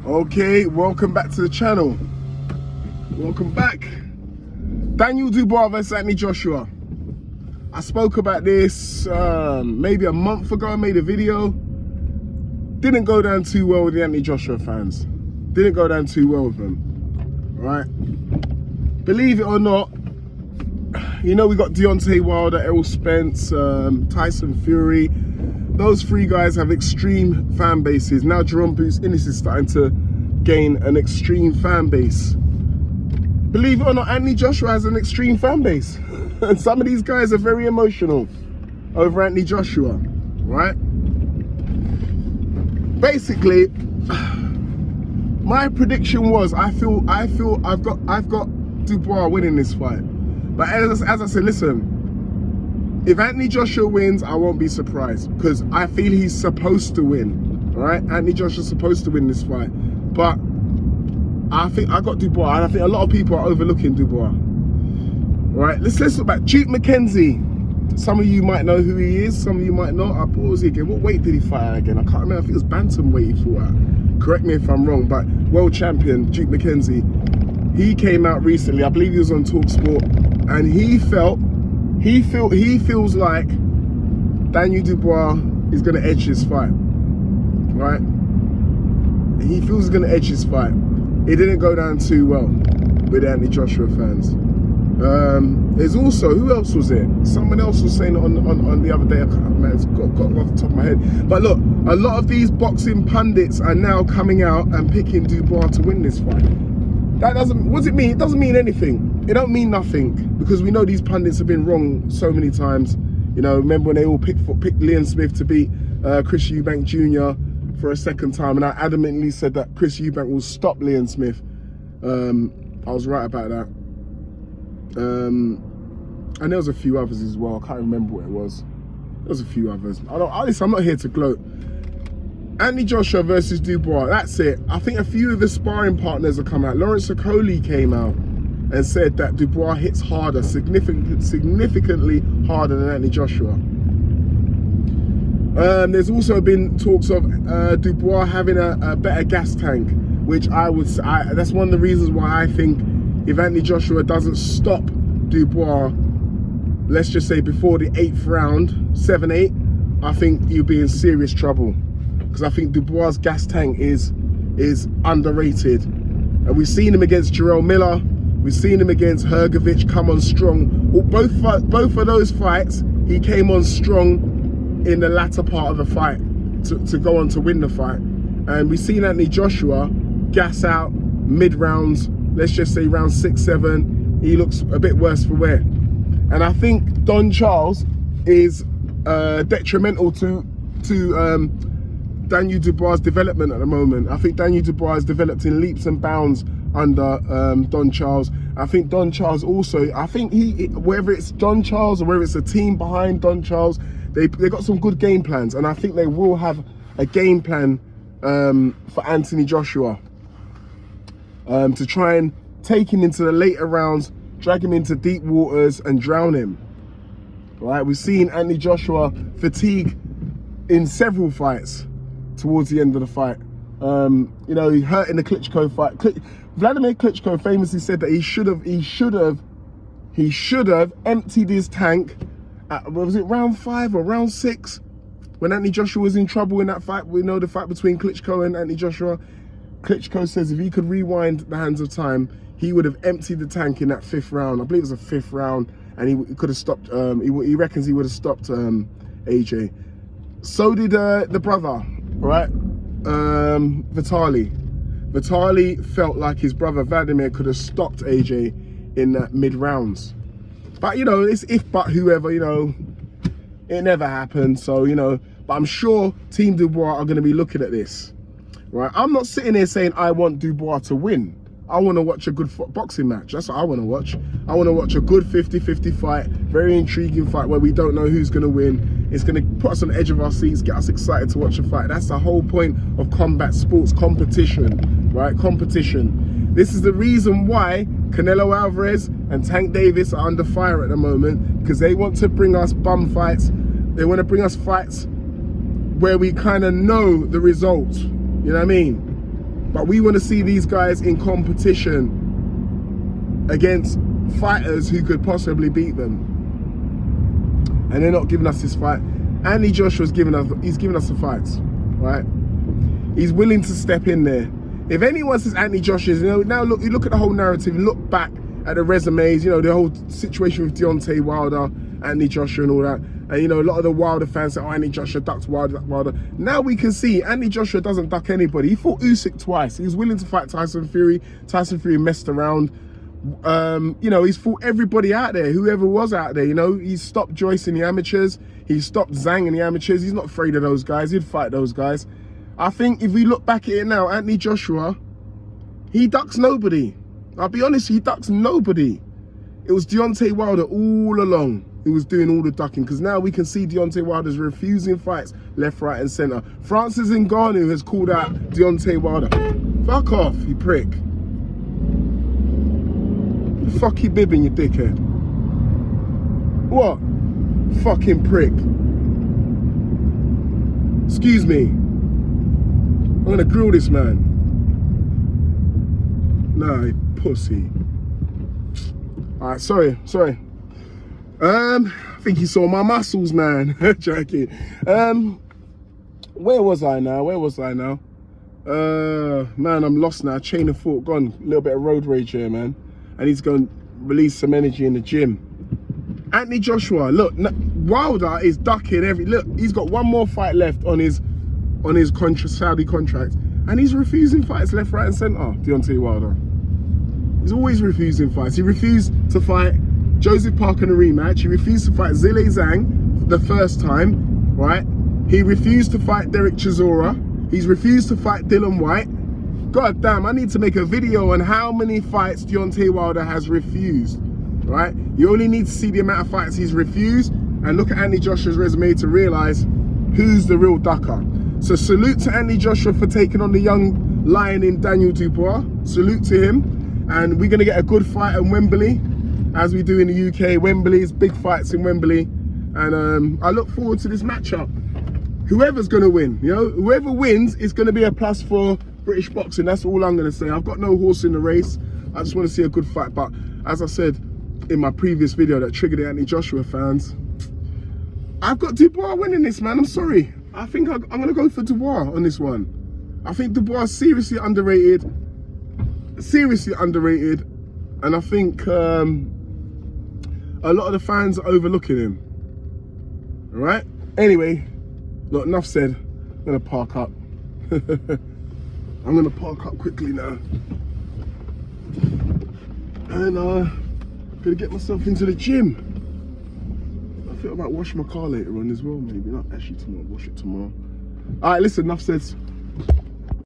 Okay, welcome back to the channel. Welcome back. Daniel Dubois versus Anthony Joshua. I spoke about this maybe a month ago. I made a video. Didn't go down too well with the Anthony Joshua fans. Didn't go down too well with them. Right? Believe it or not, you know we got Deontay Wilder, Errol Spence, Tyson Fury. Those three guys have extreme fan bases. Now Jerome Boots Innes is starting to gain an extreme fan base. Believe it or not, Anthony Joshua has an extreme fan base. And some of these guys are very emotional over Anthony Joshua, right? Basically, my prediction was I've got Dubois winning this fight. But as I said, listen, if Anthony Joshua wins, I won't be surprised because I feel he's supposed to win. All right, Anthony Joshua's supposed to win this fight, but I think I got Dubois, and I think a lot of people are overlooking Dubois. All right, let's look back. Duke McKenzie. Some of you might know who he is. Some of you might not. I pause again. What weight did he fight again? I can't remember. I think it was bantamweight he fought at. Correct me if I'm wrong, but world champion Duke McKenzie. He came out recently. I believe he was on TalkSport, and he feels like Daniel Dubois is going to edge this fight, right? He feels he's going to edge this fight. It didn't go down too well with Anthony Joshua fans. There's also, who else was it? Someone else was saying it on the other day. I can't remember, it's got off the top of my head. But look, a lot of these boxing pundits are now coming out and picking Dubois to win this fight. That doesn't, what does it mean? It doesn't mean anything. It don't mean nothing, because we know these pundits have been wrong so many times. You know, remember when they all picked Liam Smith to beat Chris Eubank Jr. for a second time, and I adamantly said that Chris Eubank will stop Liam Smith. I was right about that. And there was a few others as well. I can't remember what it was. There was a few others. I'm not here to gloat. Anthony Joshua versus Dubois, that's it. I think a few of the sparring partners have come out. Lawrence Okoli came out and said that Dubois hits harder, significantly harder than Anthony Joshua. There's also been talks of Dubois having a better gas tank, which that's one of the reasons why I think if Anthony Joshua doesn't stop Dubois, let's just say before the 8th round, 7-8, I think you'll be in serious trouble. Because I think Dubois' gas tank is underrated. And we've seen him against Jarrell Miller. We've seen him against Hrgovic come on strong. Both of those fights, he came on strong in the latter part of the fight to go on to win the fight. And we've seen Anthony Joshua gas out mid-rounds, let's just say round 6, 7. He looks a bit worse for wear. And I think Don Charles is detrimental to Daniel Dubois' development at the moment. I think Daniel Dubois has developed in leaps and bounds under Don Charles. I think Don Charles also, I think whether it's Don Charles or whether it's a team behind Don Charles, they got some good game plans, and I think they will have a game plan for Anthony Joshua to try and take him into the later rounds, drag him into deep waters and drown him. Right? We've seen Anthony Joshua fatigue in several fights towards the end of the fight. You know, he hurt in the Klitschko fight. Vladimir Klitschko famously said that he should have emptied his tank at, was it round 5 or round 6 when Anthony Joshua was in trouble in that fight. We know the fight between Klitschko and Anthony Joshua. Klitschko says if he could rewind the hands of time, he would have emptied the tank in that 5th round. I believe it was the 5th round, and he could have stopped. He reckons he would have stopped AJ. So did the brother, right? Vitali. Vitali felt like his brother Vladimir could have stopped AJ in that mid-rounds. But, you know, it's if but whoever, you know, it never happened. So, you know, but I'm sure Team Dubois are going to be looking at this, right? I'm not sitting here saying I want Dubois to win. I want to watch a good boxing match. That's what I want to watch. I want to watch a good 50-50 fight, very intriguing fight where we don't know who's going to win. It's going to put us on the edge of our seats, get us excited to watch a fight. That's the whole point of combat sports, competition, right? Competition. This is the reason why Canelo Alvarez and Tank Davis are under fire at the moment, because they want to bring us bum fights. They want to bring us fights where we kind of know the results. You know what I mean? But we want to see these guys in competition against fighters who could possibly beat them. And they're not giving us this fight. Anthony Joshua's giving us the fights, right? He's willing to step in there. If anyone says Anthony Joshua, you know, now look, you look at the whole narrative, look back at the resumes, you know, the whole situation with Deontay Wilder, Anthony Joshua and all that. And, you know, a lot of the Wilder fans say, oh, Anthony Joshua ducks Wilder. Now we can see Anthony Joshua doesn't duck anybody. He fought Usyk twice. He was willing to fight Tyson Fury. Tyson Fury messed around. You know, he's fought everybody out there, whoever was out there, you know. He's stopped Joyce in the amateurs. He stopped Zhang in the amateurs. He's not afraid of those guys. He'd fight those guys. I think if we look back at it now, Anthony Joshua, he ducks nobody. I'll be honest, he ducks nobody. It was Deontay Wilder all along who was doing all the ducking, because now we can see Deontay Wilder's refusing fights left, right and centre. Francis Ngannou has called out Deontay Wilder. Fuck off, you prick. The fuck you bibbing, you dickhead? What? Fucking prick. Excuse me. I'm gonna grill this man. Nah, you pussy. Alright, sorry. I think you saw my muscles, man. Joking. Where was I now? Man, I'm lost now. Chain of thought gone. A little bit of road rage here, man. I need to go and release some energy in the gym. Anthony Joshua, look, Wilder is ducking every. Look, he's got one more fight left on his Saudi contract, and he's refusing fights left, right, and centre. Deontay Wilder. He's always refusing fights. He refused to fight Joseph Parker in a rematch. He refused to fight Zhilei Zhang the first time, right? He refused to fight Derek Chisora. He's refused to fight Dylan White. God damn, I need to make a video on how many fights Deontay Wilder has refused, right? You only need to see the amount of fights he's refused and look at Anthony Joshua's resume to realise who's the real ducker. So salute to Anthony Joshua for taking on the young lion in Daniel Dubois. Salute to him. And we're going to get a good fight at Wembley, as we do in the UK. Wembley's big fights in Wembley. And I look forward to this matchup. Whoever's going to win, you know, whoever wins is going to be a plus for British boxing. That's all I'm going to say. I've got no horse in the race. I just want to see a good fight. But as I said in my previous video that triggered the Anthony Joshua fans, I've got Dubois winning this, man. I'm sorry. I think I'm going to go for Dubois on this one. I think Dubois is seriously underrated, and I think a lot of the fans are overlooking him. All right. Anyway, look, enough said. I'm going to park up. I'm going to park up quickly now, and I'm going to get myself into the gym. I think I might wash my car later on as well, maybe not actually tomorrow. Wash it tomorrow. All right, listen, enough said.